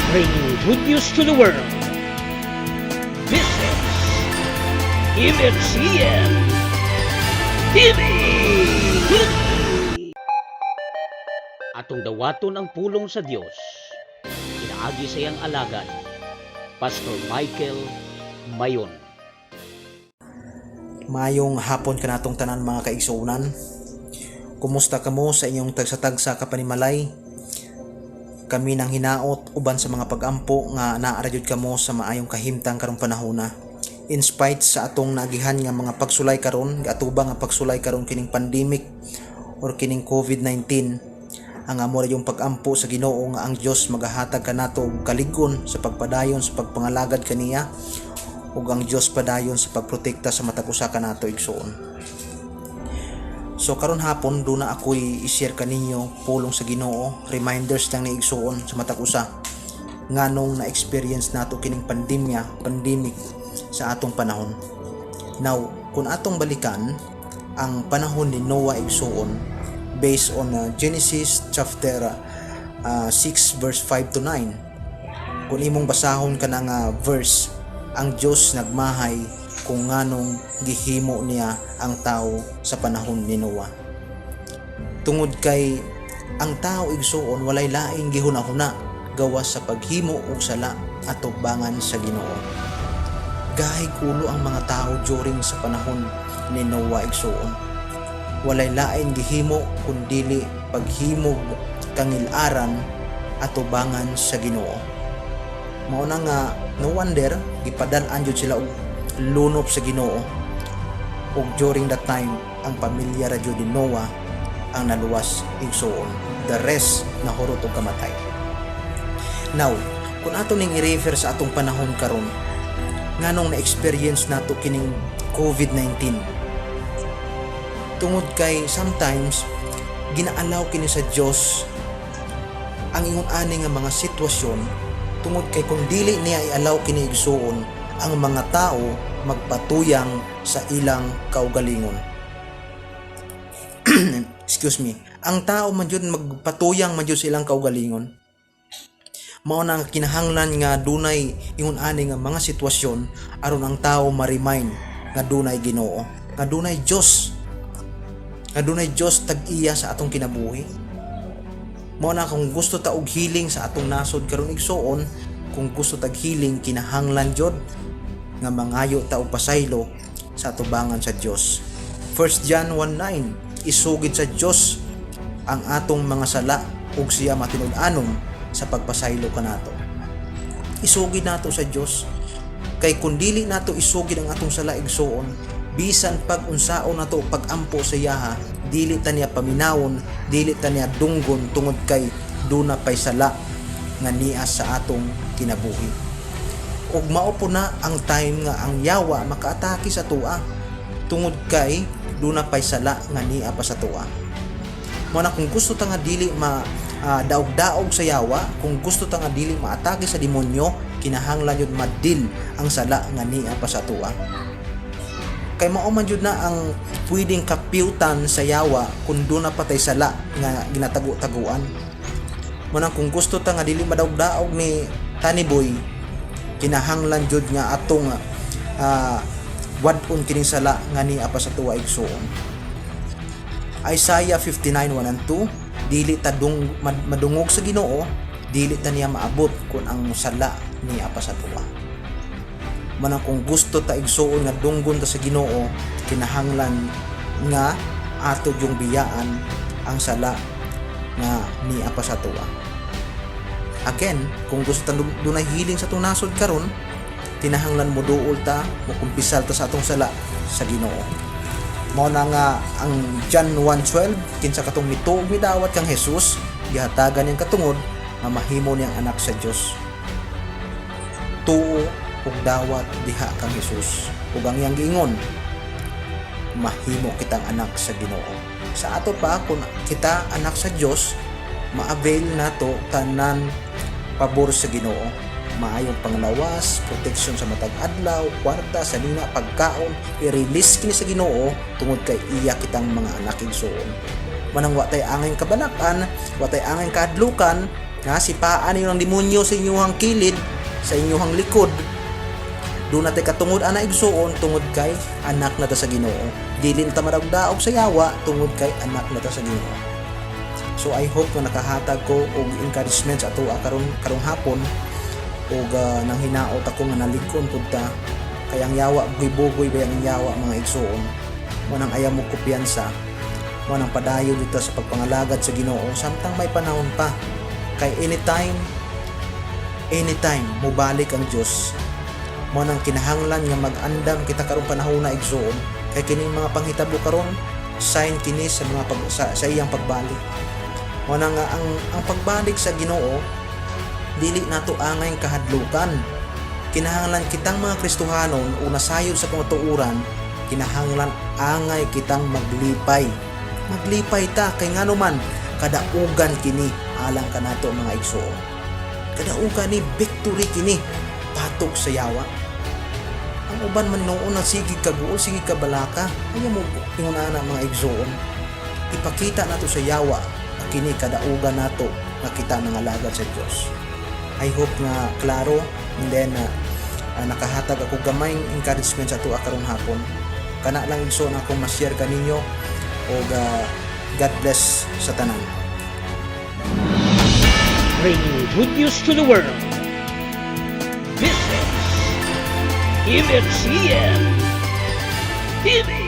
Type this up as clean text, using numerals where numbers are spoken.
Bringing good news to the world. This is MNCN TV. Atong dawaton ang pulong sa Dios. Inaagi sa iyang alagad, Pastor Michael Mayon. Mayong hapon kanatong tanan mga kaigsuunan. Kumusta kamo sa inyong tagsa-tagsa kapanimalay? Kami nang hinaot uban sa mga pag-ampo nga naara jud kamo sa maayong kahimtang karong panahona. In spite sa atong nagihan nga mga pagsulay karon, atubang nga pagsulay karon kining pandemic or kining COVID-19, ang amo yung pag-ampo sa Ginoo nga ang Dios magahatag kanato og kalig-on sa pagpadayon sa pagpangalagad kaniya, ug ang Dios padayon sa pagprotekta sa matag usa kanato igsuon. So karon hapon do na ako'y i-share kaninyo pulong sa Ginoo, reminders lang ni igsuon sa matag usa nganong na-experience nato kining pandemic sa atong panahon. Now, kung atong balikan ang panahon ni Noah igsuon based on Genesis chapter 6 verse 5 to 9. Kung imong basahon kanang verse, ang Dios nagmahay kung nganong gihimo niya ang tao sa panahon ni Noah. Tungod kay ang tao igsuon walay laing gihuna-huna gawas sa paghimo og sala at tugbangan sa Ginoo. Gahig ulo ang mga tao during sa panahon ni Noah igsuon. Walay laing gihimo kundili paghimog kangilaran at tubangan sa Ginoo. Mao na nga no wonder gipadal-an jud sila og lunop sa Ginoo. Ug during that time ang pamilya ra jud ni Noah ang naluwas igsuon. The rest nahurot og kamatay. Now, kung ato ning i-refer sa atong panahon karon, nganong na-experience nato kining COVID-19. Tungod kay sometimes ginaalaw kini sa Dios ang ingon ani nga mga sitwasyon, tungod kay kung dili niya ialaw kini igsuon, ang mga tao magpatuyang sa ilang kaugalingon. Excuse me. Ang tao man jud magpatuyang man jud sa ilang kaugalingon. Mao nang kinahanglan nga dunay ingon ani nga mga sitwasyon aron ang tao ma-remind nga dunay Ginoo, nga dunay Dios. Nga dunay Dios tag-iya sa atong kinabuhi. Mao na kung gusto ta og healing sa atong nasod karon igsuon, kung gusto tag healing kinahanglan jud nga mangayo ta og pasaylo sa atubangan sa Dios. 1 John 1:9, isugid sa Dios ang atong mga sala ug siya matinud-anon sa pagpasaylo kanato. Isugid nato sa Dios, kay kun dili nato isugid ang atong sala igsuon, bisan pag unsaon nato pag-ampo sa yaha, dili ta niya paminawon, dili ta niya dunggon tungod kay duna pay sala nga niya sa atong kinabuhi. Ug mao po na ang time nga ang yawa makaatake sa tuwa, tungod kay duna pay sala nga niya pa sa tuwa. Mao na kung gusto ta nga dili daog-daog sa yawa, kung gusto ta nga dili maatake sa demonyo, kinahanglan yun madil ang sala nga niya pa sa tuwa. Kay mao man jud na ang pwedeng kapiutan sa yawa kung doon na patay sala nga ginatago-taguan. Mao na kung gusto ta nga dili madaog-daog ni Taniboy, kinahanglan jud nga atong wadon kining sala nga niya pa sa tuwa igsuon. Isaiah 59:1-2, dili ta madungog sa Ginoo, dili ta niya maabot kun ang sala niya pa sa tuwa. Manang kung gusto ta igsuon nga dunggon ta sa Ginoo, kinahanglan nga ato yung biyaan ang sala nga niya pa sa tuwa. Again, kung gusto ta dunay healing sa atong nasod karon, kinahanglan mo duol ta, mo kumpisal ta sa atong sala sa Ginoo. Mao na nga ang John 1:12, kinsa katong mituog midawat kang Jesus, gihatagan niyang katungod nga mahimo niyang anak sa Dios. Tuo ug dawat diha kang Jesus, ug ang iyang giingon, mahimo kitang anak sa Ginoo. Sa ato pa kung kita anak sa Dios, ma-avail nato tanan pabor sa Ginoo. Maayong panglawas, protection sa matag adlaw, kwarta, salina, pagkaon, i-release kini sa Ginoo tungod kay iya kitang mga anak igsuon. Manang wa tay angay kabanakan, wa tay angay kaadlukan, nga sipaan ninyo ng demonyo sa inyong kilid, sa inyong likod. Doon natin katungod ana igsuon tungod kay anak na ta sa Ginoo. Dili na ta madagdaog sa yawa tungod kay anak na ta sa Ginoo. So I hope na nakahatag ko og encouragement sa ato karong hapon og nang hinaot ako nga nalikon pud ta kay ang yawa bugoy-bugoy ba ang yawa mga igsuon. Mo nang ayaw mo kumpiyansa, mo nang padayon dito sa pagpangalagad sa Ginoo samtang may panahon pa. Kay anytime mubalik ang Dios. Mo nang kinahanglan nga mag-andam kita karong panahon na igsuon kay kining mga panghitabo karon sign kini sa mga sa iyang pagbalik. Mo nang ang pagbalik sa Ginoo dili nato angay kahadlukan. Kinahanglan kitang mga Kristohanon una sayod sa pangatuuran, kinahanglan angay kitang maglipay. Maglipay ta kay ngano man kadaugan kini alang kanato mga igsuon. Kadaugan ni victory kini patok sa yawa. Ang uban man noon na sige ka guol, sige ka balaka, ayaw mo ingunahan ang mga igsuon. Ipakita nato sa yawa na kini kadaugan nato na kita nangalagad sa Dios. I hope nga klaro, and then nakahatag ako gamayng encouragement sa ato karong hapon. Kana lang igsuon ako ma-share kaninyo og God bless sa tanan. Bringing good news to the world. This is MNCN TV.